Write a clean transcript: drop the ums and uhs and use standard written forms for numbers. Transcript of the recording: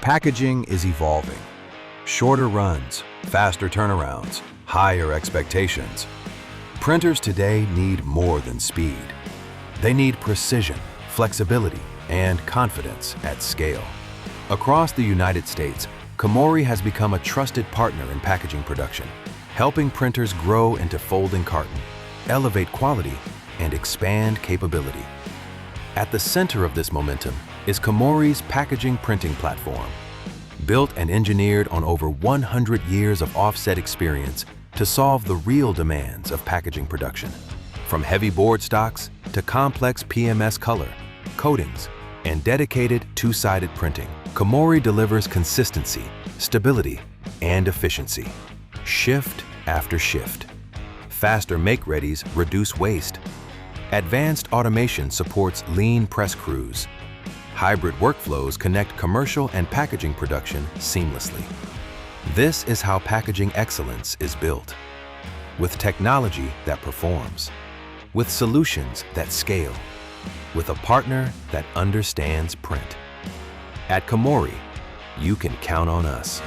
Packaging is evolving. Shorter runs, faster turnarounds, higher expectations. Printers today need more than speed. They need precision, flexibility, and confidence at scale. Across the United States, Komori has become a trusted partner in packaging production, helping printers grow into folding carton, elevate quality, and expand capability. At the center of this momentum is Komori's packaging printing platform. Built and engineered on over 100 years of offset experience to solve the real demands of packaging production. From heavy board stocks to complex PMS color, coatings, and dedicated two-sided printing, Komori delivers consistency, stability, and efficiency, shift after shift. Faster make-readies reduce waste. Advanced automation supports lean press crews. Hybrid workflows connect commercial and packaging production seamlessly. This is how packaging excellence is built. With technology that performs. With solutions that scale. With a partner that understands print. At Komori, you can count on us.